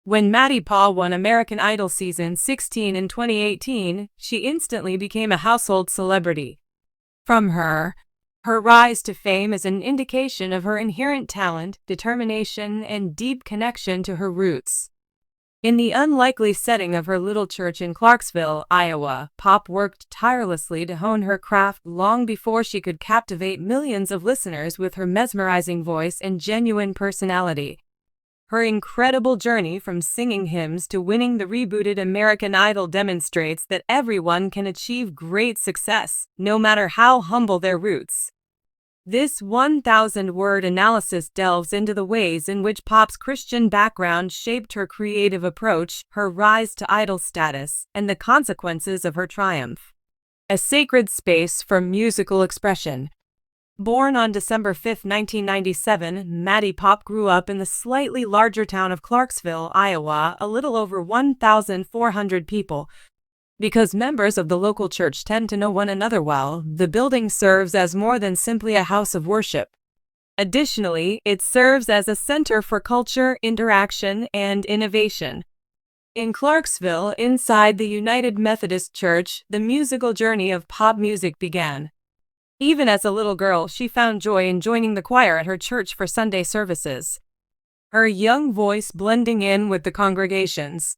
When Maddie Poppe won American Idol Season 16 in 2018, she instantly became a household celebrity. From her rise to fame is an indication of her inherent talent, determination, and deep connection to her roots. In the unlikely setting of her little church in Clarksville, Iowa, Poppe worked tirelessly to hone her craft long before she could captivate millions of listeners with her mesmerizing voice and genuine personality. Her incredible journey from singing hymns to winning the rebooted American Idol demonstrates that everyone can achieve great success, no matter how humble their roots. This 1,000-word analysis delves into the ways in which Poppe's Christian background shaped her creative approach, her rise to idol status, and the consequences of her triumph. A sacred space for musical expression. Born on December 5, 1997, Maddie Poppe grew up in the slightly larger town of Clarksville, Iowa, a little over 1,400 people. Because members of the local church tend to know one another well, the building serves as more than simply a house of worship. Additionally, it serves as a center for culture, interaction, and innovation. In Clarksville, inside the United Methodist Church, the musical journey of pop music began. Even as a little girl, she found joy in joining the choir at her church for Sunday services, her young voice blending in with the congregations.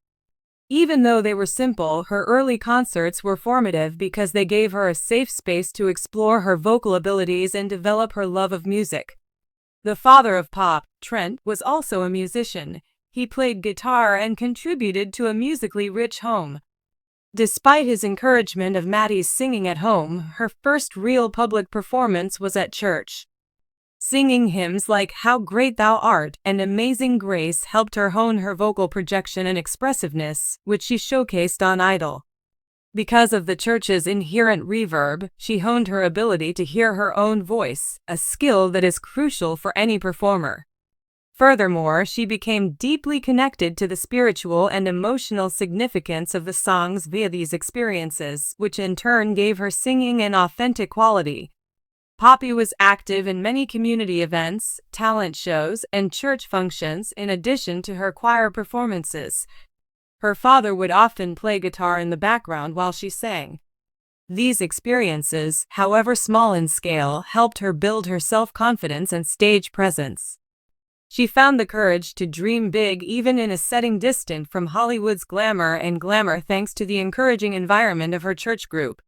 Even though they were simple, her early concerts were formative because they gave her a safe space to explore her vocal abilities and develop her love of music. The father of Poppe, Trent, was also a musician. He played guitar and contributed to a musically rich home. Despite his encouragement of Maddie's singing at home, her first real public performance was at church. Singing hymns like How Great Thou Art and Amazing Grace helped her hone her vocal projection and expressiveness, which she showcased on Idol. Because of the church's inherent reverb, she honed her ability to hear her own voice, a skill that is crucial for any performer. Furthermore, she became deeply connected to the spiritual and emotional significance of the songs via these experiences, which in turn gave her singing an authentic quality. Poppe was active in many community events, talent shows, and church functions in addition to her choir performances. Her father would often play guitar in the background while she sang. These experiences, however small in scale, helped her build her self-confidence and stage presence. She found the courage to dream big even in a setting distant from Hollywood's glamour thanks to the encouraging environment of her church group.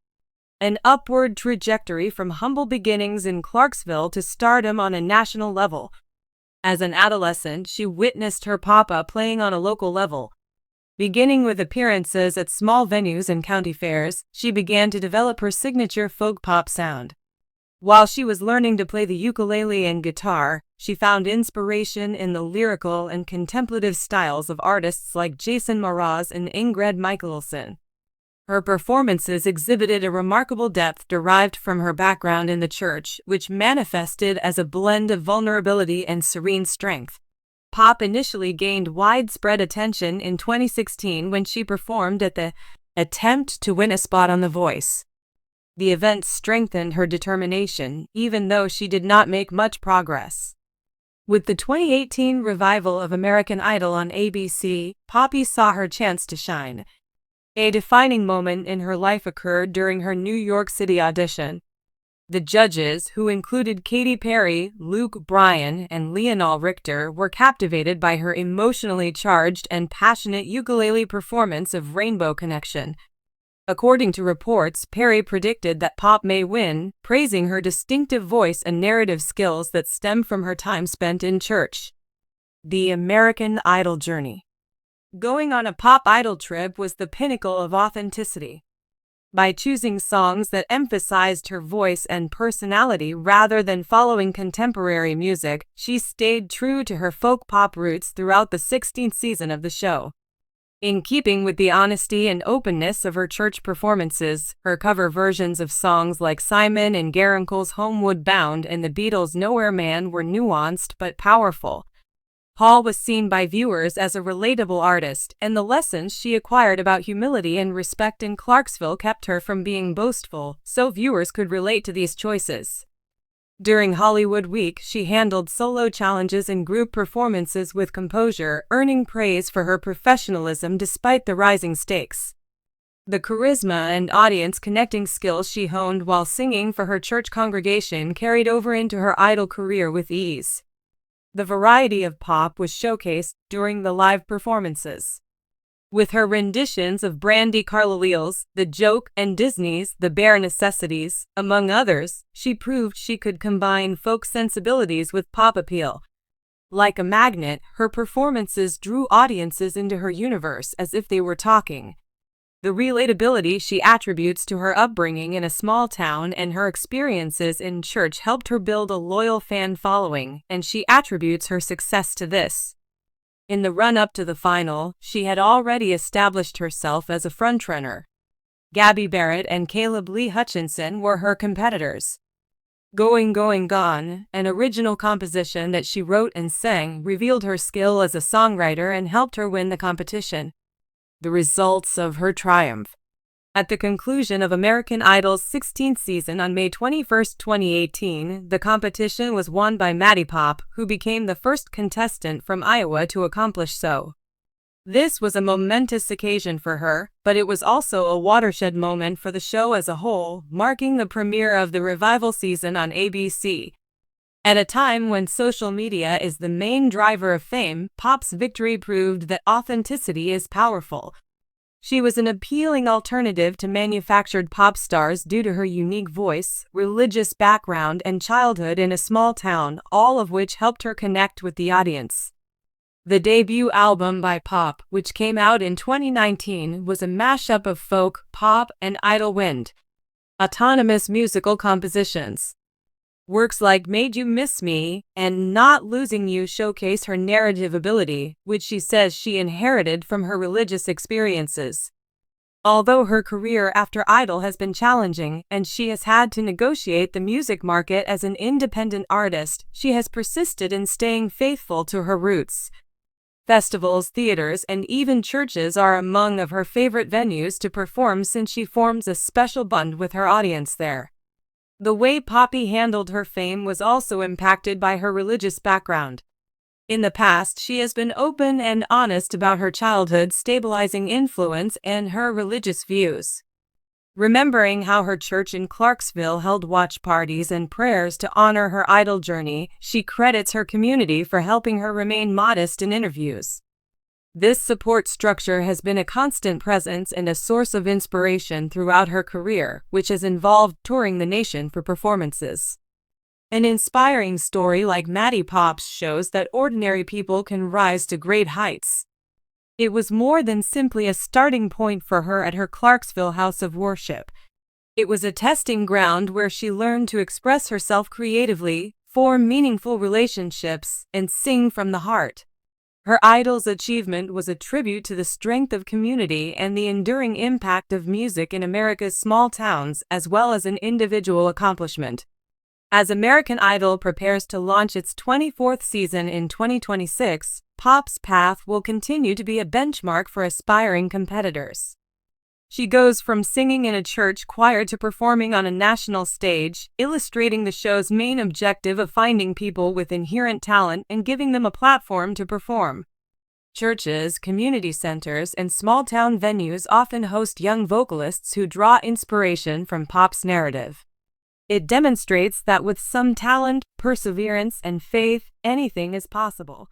An upward trajectory from humble beginnings in Clarksville to stardom on a national level. As an adolescent, she witnessed her papa playing on a local level. Beginning with appearances at small venues and county fairs, she began to develop her signature folk pop sound. While she was learning to play the ukulele and guitar, she found inspiration in the lyrical and contemplative styles of artists like Jason Mraz and Ingrid Michaelson. Her performances exhibited a remarkable depth derived from her background in the church, which manifested as a blend of vulnerability and serene strength. Poppe initially gained widespread attention in 2016 when she performed at the Attempt to Win a Spot on The Voice. The event strengthened her determination, even though she did not make much progress. With the 2018 revival of American Idol on ABC, Poppe saw her chance to shine. A defining moment in her life occurred during her New York City audition. The judges, who included Katy Perry, Luke Bryan, and Lionel Richter, were captivated by her emotionally charged and passionate ukulele performance of Rainbow Connection. According to reports, Perry predicted that Poppe may win, praising her distinctive voice and narrative skills that stem from her time spent in church. The American Idol journey. Going on a pop idol trip was the pinnacle of authenticity. By choosing songs that emphasized her voice and personality rather than following contemporary music, she stayed true to her folk pop roots throughout the 16th season of the show. In keeping with the honesty and openness of her church performances, her cover versions of songs like Simon and Garfunkel's Homeward Bound and the Beatles' Nowhere Man were nuanced but powerful. Hall was seen by viewers as a relatable artist, and the lessons she acquired about humility and respect in Clarksville kept her from being boastful, so viewers could relate to these choices. During Hollywood Week, she handled solo challenges and group performances with composure, earning praise for her professionalism despite the rising stakes. The charisma and audience connecting skills she honed while singing for her church congregation carried over into her Idol career with ease. The variety of pop was showcased during the live performances. With her renditions of Brandi Carlile's The Joke and Disney's The Bare Necessities, among others, she proved she could combine folk sensibilities with pop appeal. Like a magnet, her performances drew audiences into her universe as if they were talking. The relatability she attributes to her upbringing in a small town and her experiences in church helped her build a loyal fan following, and she attributes her success to this. In the run-up to the final, she had already established herself as a frontrunner. Gabby Barrett and Caleb Lee Hutchinson were her competitors. Going, Going, Gone, an original composition that she wrote and sang, revealed her skill as a songwriter and helped her win the competition. The results of her triumph. At the conclusion of American Idol's 16th season on May 21, 2018, the competition was won by Maddie Poppe, who became the first contestant from Iowa to accomplish so. This was a momentous occasion for her, but it was also a watershed moment for the show as a whole, marking the premiere of the revival season on ABC. At a time when social media is the main driver of fame, Poppe's victory proved that authenticity is powerful. She was an appealing alternative to manufactured pop stars due to her unique voice, religious background, and childhood in a small town, all of which helped her connect with the audience. The debut album by Poppe, which came out in 2019, was a mashup of folk, pop, and Idol Wind. Autonomous musical compositions. Works like Made You Miss Me and Not Losing You showcase her narrative ability, which she says she inherited from her religious experiences. Although her career after Idol has been challenging and she has had to negotiate the music market as an independent artist, she has persisted in staying faithful to her roots. Festivals, theaters, and even churches are among of her favorite venues to perform since she forms a special bond with her audience there. The way Poppe handled her fame was also impacted by her religious background. In the past, she has been open and honest about her childhood stabilizing influence and her religious views. Remembering how her church in Clarksville held watch parties and prayers to honor her Idol journey, she credits her community for helping her remain modest in interviews. This support structure has been a constant presence and a source of inspiration throughout her career, which has involved touring the nation for performances. An inspiring story like Maddie Poppe's shows that ordinary people can rise to great heights. It was more than simply a starting point for her at her Clarksville house of worship. It was a testing ground where she learned to express herself creatively, form meaningful relationships, and sing from the heart. Her Idol's achievement was a tribute to the strength of community and the enduring impact of music in America's small towns, as well as an individual accomplishment. As American Idol prepares to launch its 24th season in 2026, Poppe's path will continue to be a benchmark for aspiring competitors. She goes from singing in a church choir to performing on a national stage, illustrating the show's main objective of finding people with inherent talent and giving them a platform to perform. Churches, community centers, and small-town venues often host young vocalists who draw inspiration from Poppe's narrative. It demonstrates that with some talent, perseverance, and faith, anything is possible.